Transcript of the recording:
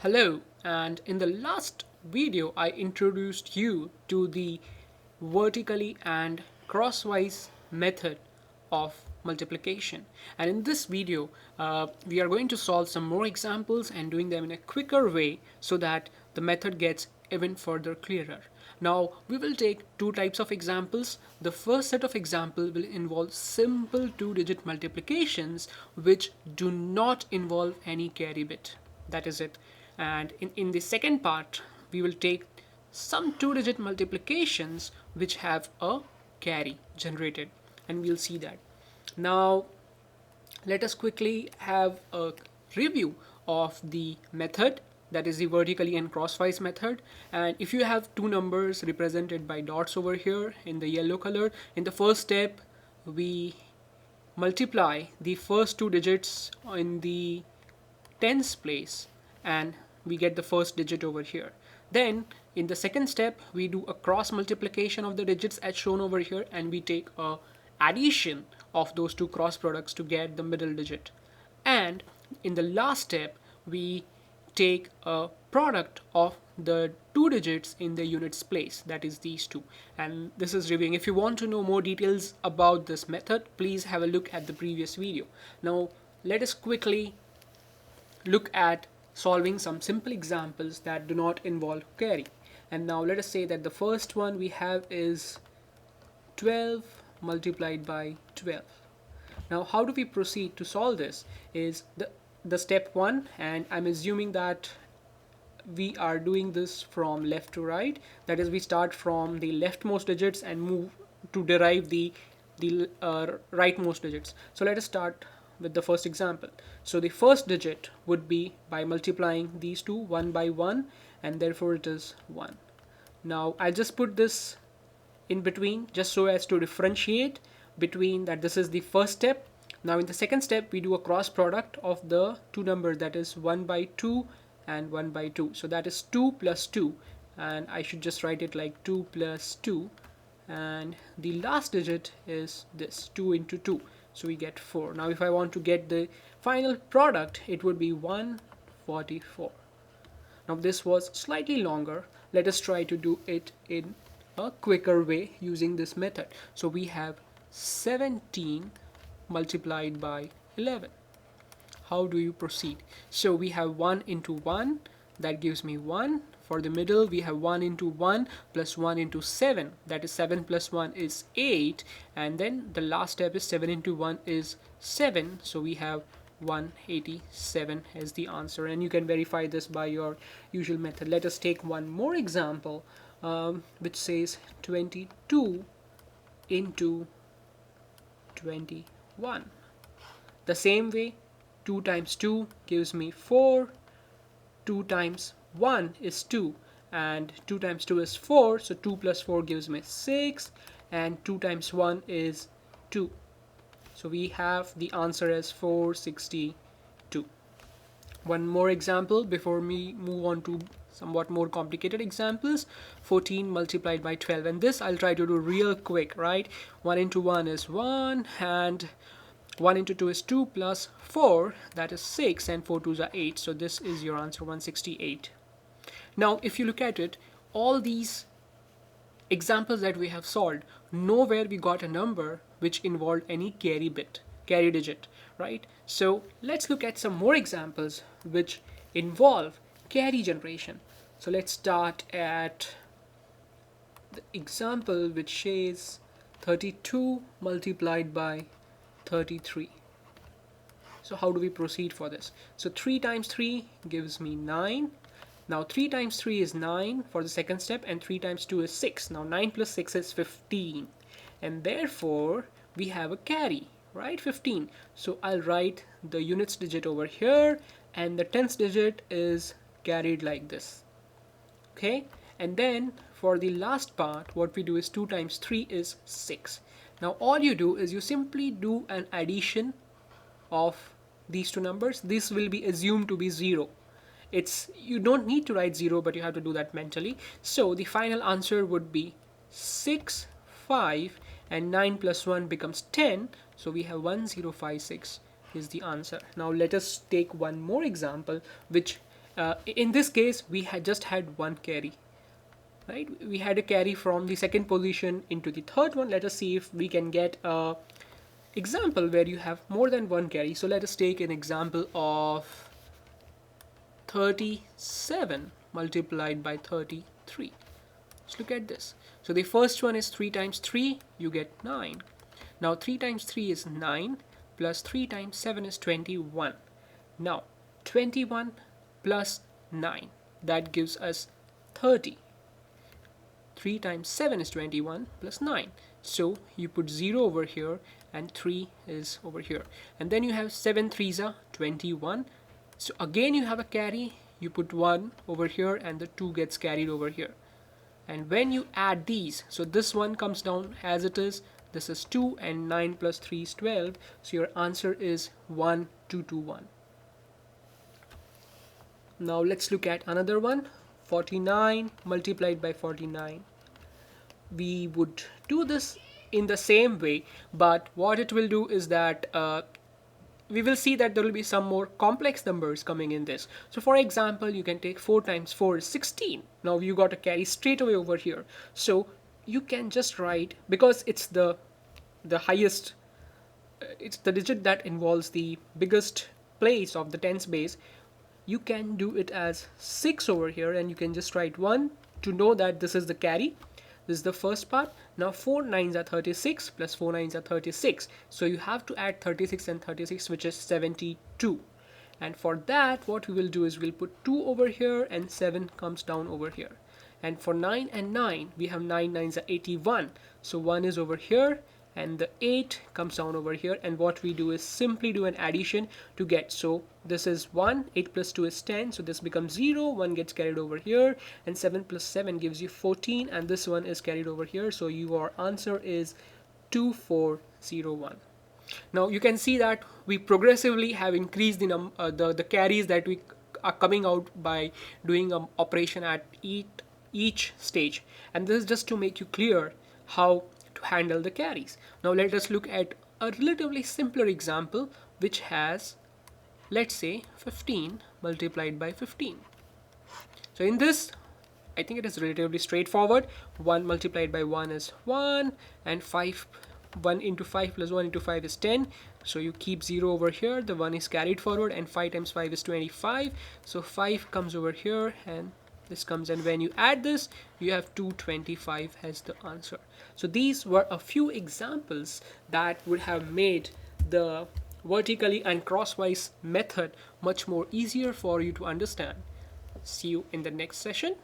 Hello, and in the last video I introduced you to the vertically and crosswise method of multiplication, and in this video we are going to solve some more examples and doing them in a quicker way so that the method gets even further clearer. Now we will take two types of examples. The first set of example will involve simple two-digit multiplications which do not involve any carry bit. That is it. And in the second part we will take some two-digit multiplications which have a carry generated, and we'll see that. Now let us quickly have a review of the method, that is the vertically and crosswise method. And if you have two numbers represented by dots over here in the yellow color, in the first step we multiply the first two digits in the tens place and we get the first digit over here. Then in the second step we do a cross multiplication of the digits as shown over here, and we take a addition of those two cross products to get the middle digit. And in the last step we take a product of the two digits in the units place, that is these two. And this is reviewing. If you want to know more details about this method, please have a look at the previous video. Now let us quickly look at solving some simple examples that do not involve carry. And now let us say that the first one we have is 12 multiplied by 12. Now how do we proceed to solve this is the step one, and I'm assuming that we are doing this from left to right. That is, we start from the leftmost digits and move to derive the rightmost digits. So let us start with the first example. So the first digit would be by multiplying these two one by one, and therefore it is 1. Now I'll just put this in between just so as to differentiate between that this is the first step. Now in the second step we do a cross product of the two numbers, that is 1 by 2 and 1 by 2. So that is 2 plus 2, and I should just write it like 2 plus 2, and the last digit is this 2 into 2, so we get 4. Now if I want to get the final product, it would be 144. Now this was slightly longer. Let us try to do it in a quicker way using this method. So we have 17 multiplied by 11. How do you proceed? So we have 1 into 1, that gives me 1. For the middle we have 1 into 1 plus 1 into 7, that is 7 plus 1 is 8, and then the last step is 7 into 1 is 7, so we have 187 as the answer, and you can verify this by your usual method. Let us take one more example which says 22 into 21. The same way, 2 times 2 gives me 4, 2 times 1 is 2, and 2 times 2 is 4, so 2 plus 4 gives me 6, and 2 times 1 is 2. So we have the answer as 462. One more example before we move on to somewhat more complicated examples. 14 multiplied by 12, and this I'll try to do real quick, right? 1 into 1 is 1, and 1 into 2 is 2 plus 4, that is 6, and 4 2s are 8, so this is your answer, 168. Now if you look at it, all these examples that we have solved, nowhere we got a number which involved any carry digit, right? So let's look at some more examples which involve carry generation. So let's start at the example which says 32 multiplied by 33. So how do we proceed for this? So 3 times 3 gives me 9. Now 3 times 3 is 9 for the second step, and 3 times 2 is 6. Now 9 plus 6 is 15, and therefore we have a carry, right? 15. So I'll write the units digit over here, and the tens digit is carried like this. Okay, and then for the last part what we do is 2 times 3 is 6. Now all you do is you simply do an addition of these two numbers. This will be assumed to be 0. You don't need to write 0, but you have to do that mentally. So the final answer would be 6, 5, and 9 plus 1 becomes 10. So we have 1056 is the answer. Now let us take one more example which In this case, we had just had one carry, right? We had a carry from the second position into the third one. Let us see if we can get a example where you have more than one carry. So let us take an example of 37 multiplied by 33. Let's look at this. So the first one is 3 times 3, you get 9. Now 3 times 3 is 9, plus 3 times 7 is 21. Now 21 plus 9, that gives us 30. 3 times 7 is 21 plus 9. So you put 0 over here and 3 is over here. And then you have 7 threes are 21. So again you have a carry, you put 1 over here and the 2 gets carried over here. And when you add these, so this one comes down as it is, this is 2 and 9 plus 3 is 12. So your answer is 1221. Now let's look at another one, 49 multiplied by 49. We would do this in the same way, but what it will do is that we will see that there will be some more complex numbers coming in this. So for example, you can take 4 times 4 is 16. Now you got a carry straight away over here. So you can just write, because it's the highest, it's the digit that involves the biggest place of the tens base, you can do it as 6 over here, and you can just write 1 to know that this is the carry. This is the first part. Now 4 9s are 36 plus 4 9s are 36. So you have to add 36 and 36, which is 72. And for that, what we will do is we'll put 2 over here and 7 comes down over here. And for 9 and 9, we have 9 9s are 81. So 1 is over here and the 8 comes down over here. And what we do is simply do an addition to get. So this is 1, 8 plus 2 is 10. So this becomes 0, 1 gets carried over here. And 7 plus 7 gives you 14. And this one is carried over here. So your answer is 2401. Now you can see that we progressively have increased the carries that we are coming out by doing an operation at each stage. And this is just to make you clear how to handle the carries. Now let us look at a relatively simpler example which has, let's say, 15 multiplied by 15. So in this, I think it is relatively straightforward. 1 multiplied by 1 is 1, and 1 into 5 plus 1 into 5 is 10. So you keep 0 over here, the 1 is carried forward, and 5 times 5 is 25. So 5 comes over here and this comes, and when you add this, you have 225 as the answer. So these were a few examples that would have made the vertically and crosswise method much more easier for you to understand. See you in the next session.